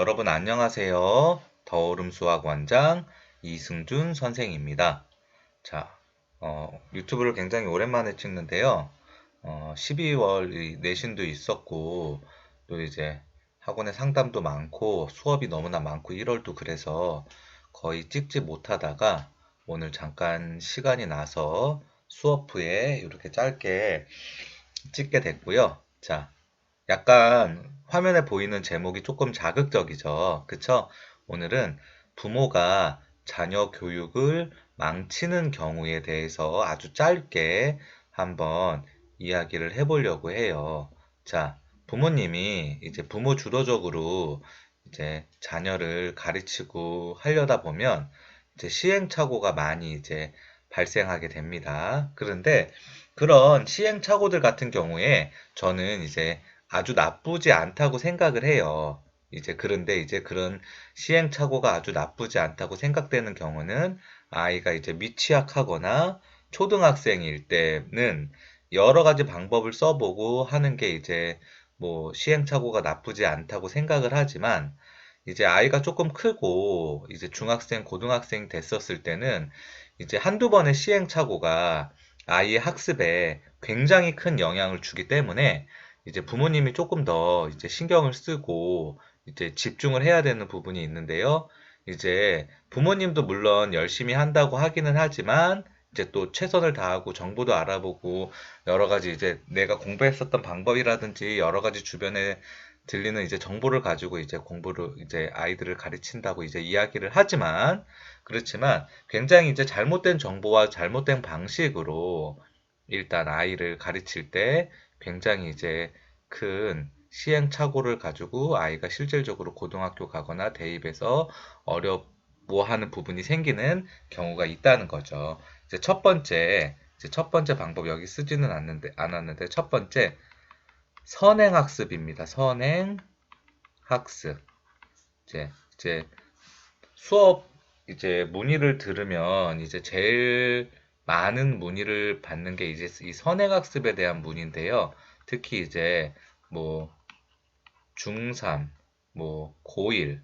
여러분 안녕하세요. 더오름 수학원장 이승준 선생입니다. 자, 유튜브를 굉장히 오랜만에 찍는데요. 12월 내신도 있었고, 또 이제 학원에 상담도 많고, 수업이 너무나 많고, 1월도 그래서 거의 찍지 못하다가 오늘 잠깐 시간이 나서 수업 후에 이렇게 짧게 찍게 됐고요. 자, 약간 화면에 보이는 제목이 조금 자극적이죠. 그쵸? 오늘은 부모가 자녀 교육을 망치는 경우에 대해서 아주 짧게 한번 이야기를 해보려고 해요. 자, 부모님이 이제 부모 주도적으로 이제 자녀를 가르치고 하려다 보면 이제 시행착오가 많이 이제 발생하게 됩니다. 그런데 그런 시행착오들 같은 경우에 저는 이제 아주 나쁘지 않다고 생각을 해요. 그런데 이제 그런 시행착오가 아주 나쁘지 않다고 생각되는 경우는 아이가 이제 미취학하거나 초등학생일 때는 여러 가지 방법을 써보고 하는 게 이제 뭐 시행착오가 나쁘지 않다고 생각을 하지만 이제 아이가 조금 크고 이제 중학생, 고등학생 됐었을 때는 이제 한두 번의 시행착오가 아이의 학습에 굉장히 큰 영향을 주기 때문에 이제 부모님이 조금 더 이제 신경을 쓰고 이제 집중을 해야 되는 부분이 있는데요. 이제 부모님도 물론 열심히 한다고 하기는 하지만 이제 또 최선을 다하고 정보도 알아보고 여러 가지 이제 내가 공부했었던 방법이라든지 여러 가지 주변에 들리는 이제 정보를 가지고 이제 공부를 이제 아이들을 가르친다고 이제 이야기를 하지만 그렇지만 굉장히 이제 잘못된 정보와 잘못된 방식으로 일단 아이를 가르칠 때 굉장히 이제 큰 시행착오를 가지고 아이가 실질적으로 고등학교 가거나 대입에서 어려워하는 부분이 생기는 경우가 있다는 거죠. 이제 첫 번째 방법 여기 쓰지는 않았는데 첫 번째 선행학습입니다. 선행학습. 이제 수업 이제 문의를 들으면 이제 제일 많은 문의를 받는 게 이제 이 선행학습에 대한 문의인데요. 특히 이제 뭐 중3, 뭐 고1.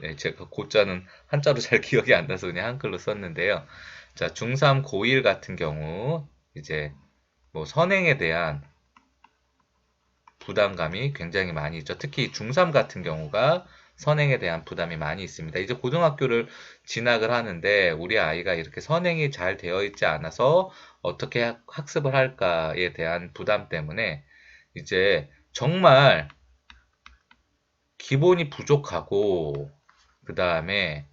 네, 제가 고자는 한자로 잘 기억이 안 나서 그냥 한글로 썼는데요. 자, 중3, 고1 같은 경우 이제 뭐 선행에 대한 부담감이 굉장히 많이 있죠. 특히 중3 같은 경우가 선행에 대한 부담이 많이 있습니다. 이제 고등학교를 진학을 하는데 우리 아이가 이렇게 선행이 잘 되어 있지 않아서 어떻게 학습을 할까에 대한 부담 때문에 이제 정말 기본이 부족하고 그 다음에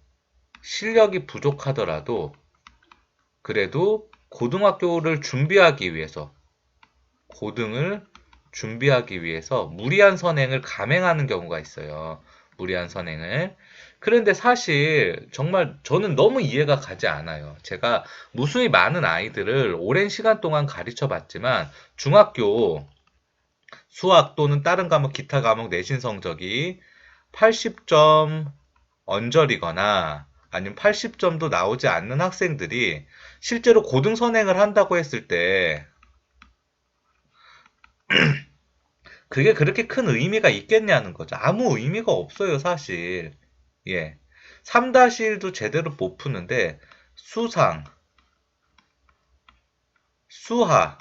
실력이 부족하더라도 그래도 고등학교를 준비하기 위해서 고등을 준비하기 위해서 무리한 선행을 감행하는 경우가 있어요. 무리한 선행을. 그런데 사실 정말 저는 너무 이해가 가지 않아요. 제가 무수히 많은 아이들을 오랜 시간 동안 가르쳐 봤지만 중학교 수학 또는 다른 과목, 기타 과목 내신 성적이 80점 언저리거나 아니면 80점도 나오지 않는 학생들이 실제로 고등 선행을 한다고 했을 때 그게 그렇게 큰 의미가 있겠냐는 거죠. 아무 의미가 없어요, 사실. 예. 3-1도 제대로 못 푸는데, 수상, 수하,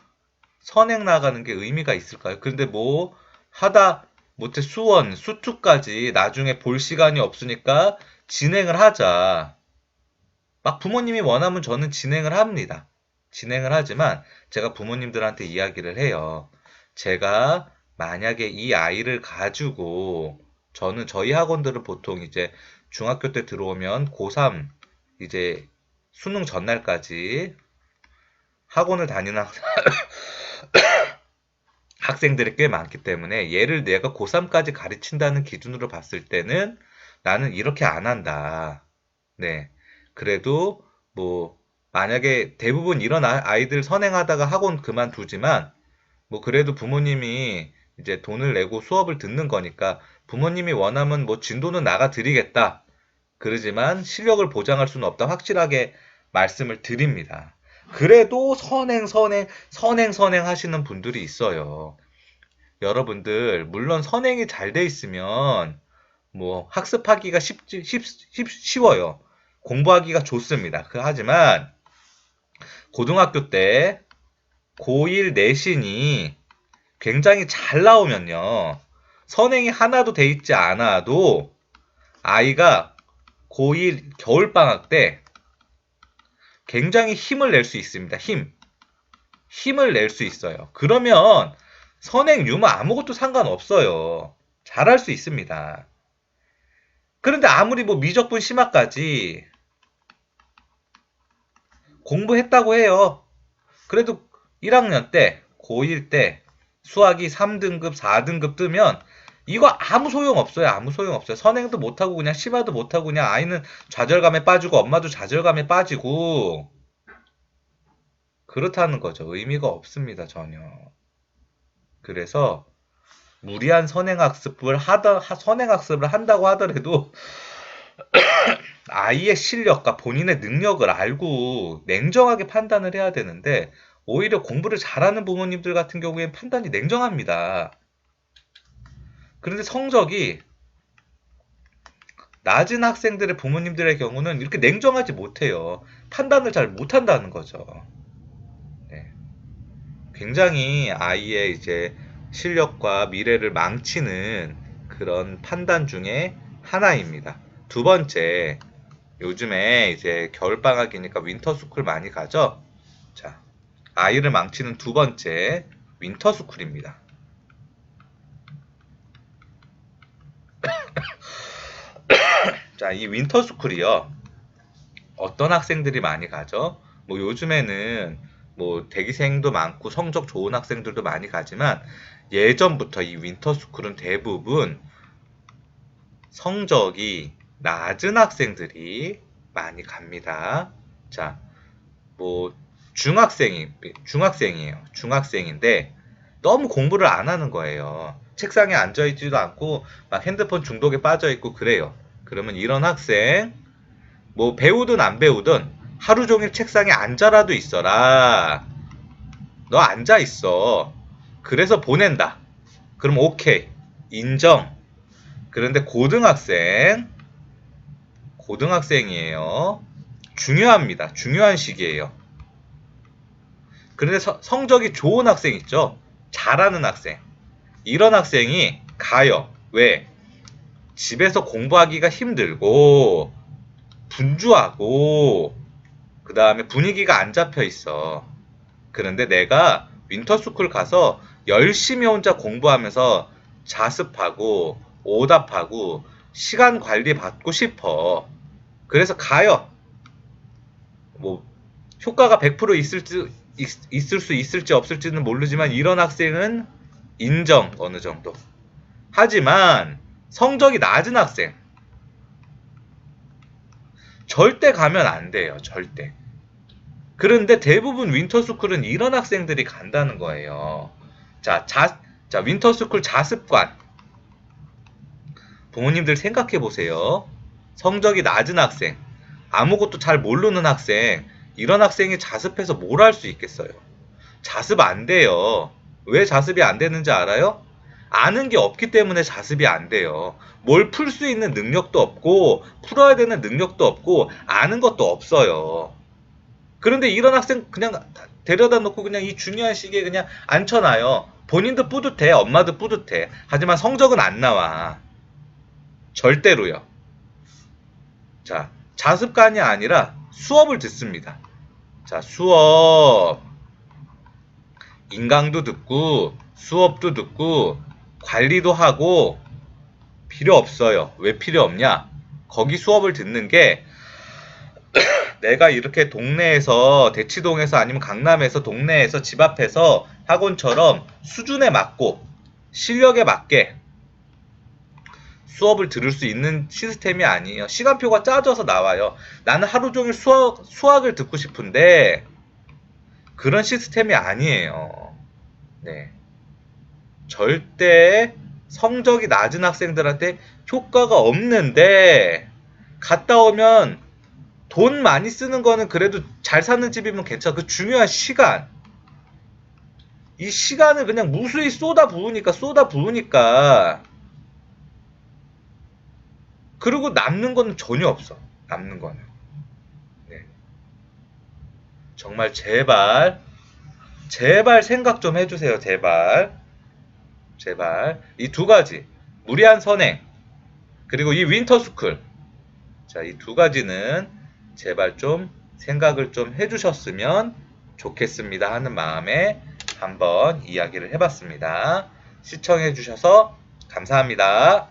선행 나가는 게 의미가 있을까요? 근데 뭐, 하다 못해 수원, 수투까지 나중에 볼 시간이 없으니까 진행을 하자. 막 부모님이 원하면 저는 진행을 합니다. 진행을 하지만 제가 부모님들한테 이야기를 해요. 제가 만약에 이 아이를 가지고 저는 저희 학원들은 보통 이제 중학교 때 들어오면 고3 이제 수능 전날까지 학원을 다니는 학생들이 꽤 많기 때문에 얘를 내가 고3까지 가르친다는 기준으로 봤을 때는 나는 이렇게 안 한다. 네. 그래도 뭐 만약에 대부분 이런 아이들 선행하다가 학원 그만두지만 뭐 그래도 부모님이 이제 돈을 내고 수업을 듣는 거니까 부모님이 원하면 뭐 진도는 나가 드리겠다. 그러지만 실력을 보장할 수는 없다. 확실하게 말씀을 드립니다. 그래도 선행 하시는 분들이 있어요. 여러분들 물론 선행이 잘 돼 있으면 뭐 학습하기가 쉬워요. 공부하기가 좋습니다. 하지만 고등학교 때 고1 내신이 굉장히 잘 나오면요. 선행이 하나도 돼 있지 않아도 아이가 고1 겨울방학 때 굉장히 힘을 낼 수 있습니다. 힘을 낼 수 있어요. 그러면 선행, 유무 아무것도 상관없어요. 잘할 수 있습니다. 그런데 아무리 뭐 미적분 심화까지 공부했다고 해요. 그래도 1학년 때, 고1 때 수학이 3등급, 4등급 뜨면 이거 아무 소용없어요. 아무 소용없어요. 선행도 못하고 그냥 심화도 못하고 그냥 아이는 좌절감에 빠지고 엄마도 좌절감에 빠지고 그렇다는 거죠. 의미가 없습니다. 전혀. 그래서 무리한 선행학습을 한다고 하더라도 아이의 실력과 본인의 능력을 알고 냉정하게 판단을 해야 되는데 오히려 공부를 잘하는 부모님들 같은 경우에 판단이 냉정합니다. 그런데 성적이 낮은 학생들의 부모님들의 경우는 이렇게 냉정하지 못해요. 판단을 잘 못한다는 거죠. 네. 굉장히 아이의 이제 실력과 미래를 망치는 그런 판단 중에 하나입니다. 두 번째, 요즘에 이제 겨울방학이니까 윈터스쿨 많이 가죠? 자, 아이를 망치는 두 번째, 윈터스쿨입니다. 자, 이 윈터스쿨이요. 어떤 학생들이 많이 가죠? 뭐 요즘에는 뭐 대기생도 많고 성적 좋은 학생들도 많이 가지만 예전부터 이 윈터스쿨은 대부분 성적이 낮은 학생들이 많이 갑니다. 자, 뭐 중학생이에요. 중학생인데 너무 공부를 안 하는 거예요. 책상에 앉아 있지도 않고 막 핸드폰 중독에 빠져 있고 그래요. 그러면 이런 학생 뭐 배우든 안 배우든 하루 종일 책상에 앉아라도 있어라. 너 앉아 있어. 그래서 보낸다. 그럼 오케이. 인정. 그런데 고등학생이에요. 중요합니다. 중요한 시기예요. 그런데 성적이 좋은 학생 있죠? 잘하는 학생. 이런 학생이 가요. 왜? 집에서 공부하기가 힘들고 분주하고 그 다음에 분위기가 안 잡혀 있어. 그런데 내가 윈터스쿨 가서 열심히 혼자 공부하면서 자습하고 오답하고 시간 관리 받고 싶어. 그래서 가요. 뭐 효과가 100% 있을 수 있을지 없을지는 모르지만 이런 학생은 인정 어느 정도. 하지만 성적이 낮은 학생 절대 가면 안 돼요. 절대. 그런데 대부분 윈터스쿨은 이런 학생들이 간다는 거예요. 자, 윈터스쿨 자습관. 부모님들 생각해 보세요. 성적이 낮은 학생, 아무것도 잘 모르는 학생, 이런 학생이 자습해서 뭘 할 수 있겠어요? 자습 안 돼요. 왜 자습이 안 되는지 알아요? 아는 게 없기 때문에 자습이 안 돼요. 뭘 풀 수 있는 능력도 없고, 풀어야 되는 능력도 없고, 아는 것도 없어요. 그런데 이런 학생 그냥 데려다 놓고 그냥 이 중요한 시기에 그냥 앉혀놔요. 본인도 뿌듯해, 엄마도 뿌듯해. 하지만 성적은 안 나와. 절대로요. 자, 자습관이 아니라 수업을 듣습니다. 자, 수업. 인강도 듣고, 수업도 듣고, 관리도 하고, 필요 없어요. 왜 필요 없냐? 거기 수업을 듣는 게 내가 이렇게 동네에서 대치동에서 아니면 강남에서 동네에서 집 앞에서 학원처럼 수준에 맞고 실력에 맞게 수업을 들을 수 있는 시스템이 아니에요. 시간표가 짜져서 나와요. 나는 하루 종일 수학을 듣고 싶은데 그런 시스템이 아니에요. 네. 절대 성적이 낮은 학생들한테 효과가 없는데 갔다 오면 돈 많이 쓰는 거는 그래도 잘 사는 집이면 괜찮아. 그 중요한 이 시간을 그냥 무수히 쏟아 부으니까 그리고 남는 거는 전혀 없어. 남는 거는. 네. 정말 제발 생각 좀 해주세요. 제발 이 두 가지 무리한 선행 그리고 이 윈터스쿨 자, 이 두 가지는 제발 좀 생각을 좀 해주셨으면 좋겠습니다 하는 마음에 한번 이야기를 해봤습니다. 시청해주셔서 감사합니다.